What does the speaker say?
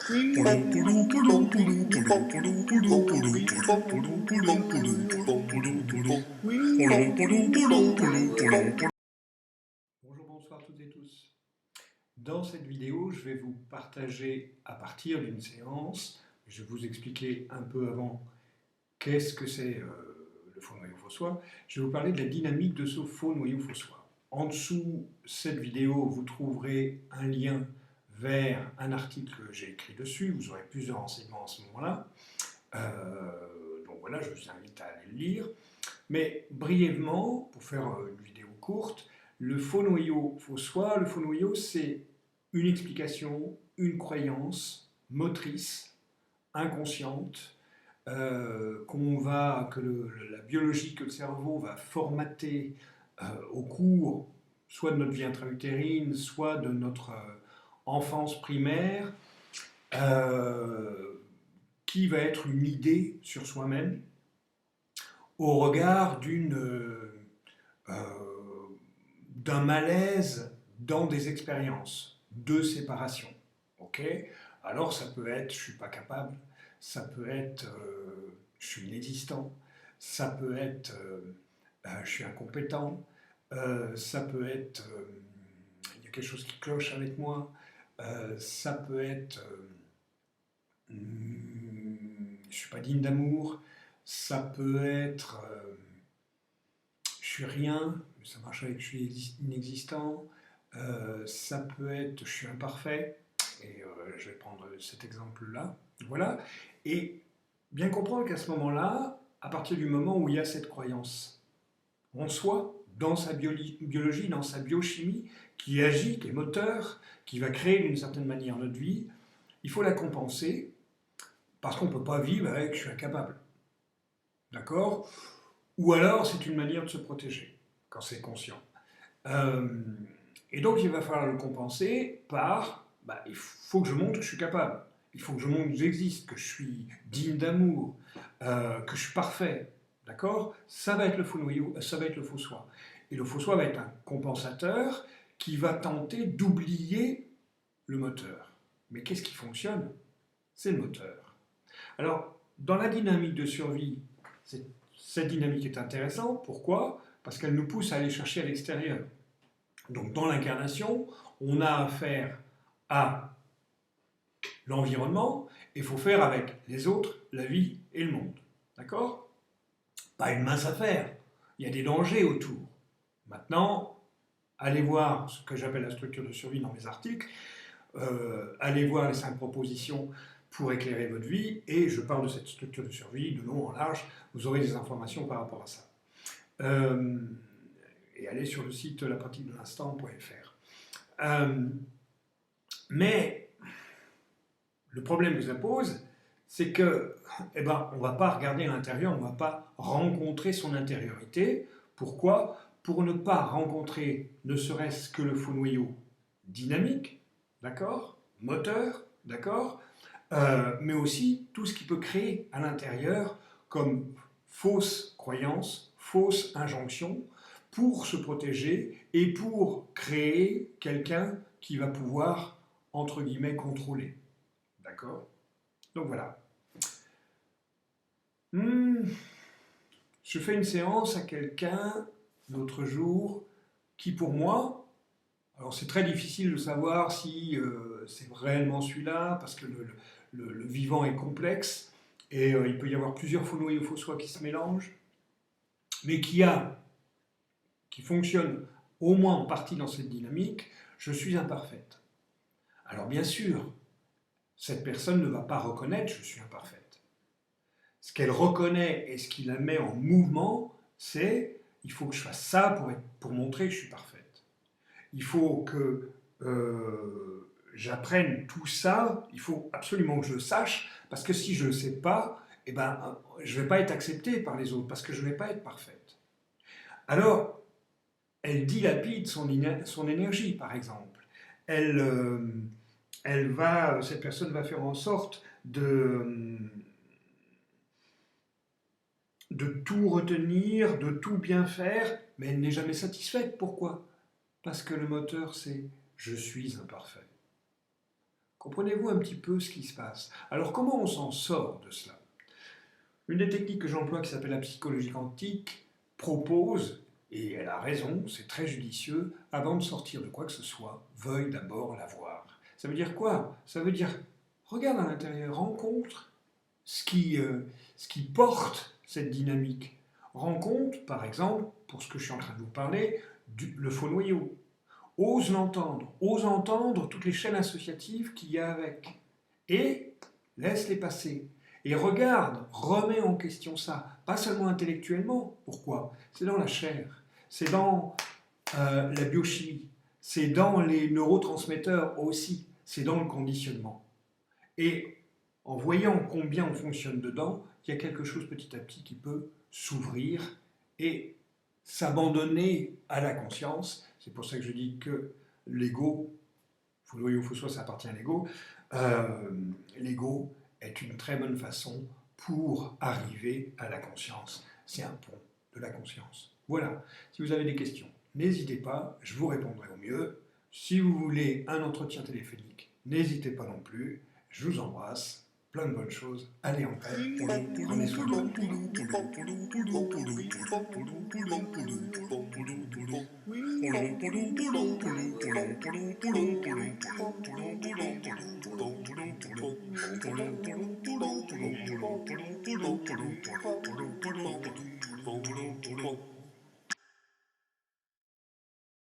Bonjour, bonsoir toutes et tous. Dans cette vidéo, je vais vous partager à partir d'une séance, je vais vous expliquer un peu avant qu'est-ce que c'est le faux noyau phosphore. Je vais vous parler de la dynamique de ce faux noyau phosphore. En dessous de cette vidéo, vous trouverez un lien vers un article que j'ai écrit dessus, vous aurez plus de renseignements à ce moment-là. Donc voilà, je vous invite à aller le lire. Mais brièvement, pour faire une vidéo courte, le faux noyau phosphore, le faux noyau, c'est une explication, une croyance motrice, inconsciente, que la biologie, que le cerveau va formater au cours soit de notre vie intra-utérine, soit de notre enfance primaire, qui va être une idée sur soi-même au regard d'un malaise dans des expériences de séparation. Ok. Alors ça peut être je suis pas capable, ça peut être je suis inexistant, ça peut être je suis incompétent, ça peut être il y a quelque chose qui cloche avec moi, ça peut être je suis pas digne d'amour, ça peut être je suis rien, ça marche avec je suis inexistant, ça peut être je suis imparfait, et je vais prendre cet exemple-là. Voilà. Et bien comprendre qu'à ce moment-là, à partir du moment où il y a cette croyance en soi, dans sa biologie, dans sa biochimie, qui agit, qui est moteur, qui va créer d'une certaine manière notre vie, il faut la compenser, parce qu'on ne peut pas vivre avec je suis incapable. D'accord? Ou alors c'est une manière de se protéger, quand c'est conscient. Et donc il va falloir le compenser par, il faut que je montre que je suis capable, il faut que je montre que j'existe, que je suis digne d'amour, que je suis parfait, d'accord? Ça va être le faux noyau, ça va être le faux soi. Et le faux soi va être un compensateur qui va tenter d'oublier le moteur. Mais qu'est-ce qui fonctionne? C'est le moteur. Alors, dans la dynamique de survie, cette dynamique est intéressante. Pourquoi? Parce qu'elle nous pousse à aller chercher à l'extérieur. Donc dans l'incarnation, on a affaire à l'environnement et il faut faire avec les autres, la vie et le monde. D'accord? Pas une mince affaire. Il y a des dangers autour. Maintenant, allez voir ce que j'appelle la structure de survie dans mes articles, allez voir les 5 propositions pour éclairer votre vie, et je parle de cette structure de survie de long en large, vous aurez des informations par rapport à ça. Et allez sur le site lapratiquedelinstant.fr. Mais le problème que ça pose, c'est que, on ne va pas regarder à l'intérieur, on ne va pas rencontrer son intériorité. Pourquoi? Pour ne pas rencontrer ne serait-ce que le faux noyau dynamique, d'accord, moteur, d'accord, mais aussi tout ce qui peut créer à l'intérieur comme fausse croyance, fausse injonction, pour se protéger et pour créer quelqu'un qui va pouvoir, entre guillemets, contrôler. D'accord? Donc voilà. Je fais une séance à quelqu'un l'autre jour qui, pour moi, alors c'est très difficile de savoir si c'est réellement celui-là, parce que le vivant est complexe, et il peut y avoir plusieurs faux noyaux faux soi qui se mélangent, mais qui fonctionne au moins en partie dans cette dynamique, je suis imparfaite. Alors bien sûr, cette personne ne va pas reconnaître je suis imparfaite. Ce qu'elle reconnaît et ce qui la met en mouvement, c'est il faut que je fasse ça pour montrer que je suis parfaite. Il faut que j'apprenne tout ça, il faut absolument que je le sache, parce que si je ne le sais pas, je ne vais pas être acceptée par les autres, parce que je ne vais pas être parfaite. Alors, elle dilapide son énergie, par exemple. Cette personne va faire en sorte de tout retenir, de tout bien faire, mais elle n'est jamais satisfaite. Pourquoi? Parce que le moteur, c'est « je suis imparfait ». Comprenez-vous un petit peu ce qui se passe? Alors comment on s'en sort de cela? Une des techniques que j'emploie qui s'appelle la psychologie quantique propose, et elle a raison, c'est très judicieux, avant de sortir de quoi que ce soit, veuille d'abord la voir. Ça veut dire quoi? Ça veut dire, regarde à l'intérieur, rencontre ce qui porte cette dynamique. Rencontre, par exemple, pour ce que je suis en train de vous parler, le faux noyau. Ose entendre toutes les chaînes associatives qu'il y a avec. Et laisse-les passer. Et regarde, remets en question ça. Pas seulement intellectuellement. Pourquoi? C'est dans la chair, c'est dans la biochimie, c'est dans les neurotransmetteurs aussi, c'est dans le conditionnement. Et en voyant combien on fonctionne dedans, il y a quelque chose petit à petit qui peut s'ouvrir et s'abandonner à la conscience. C'est pour ça que je dis que l'ego, vous voyez, faut soit ça appartient à l'ego, l'ego est une très bonne façon pour arriver à la conscience. C'est un pont de la conscience. Voilà, si vous avez des questions, n'hésitez pas, je vous répondrai au mieux. Si vous voulez un entretien téléphonique, n'hésitez pas non plus. Je vous embrasse, plein de bonnes choses. Allez en paix, prenez soin de vous.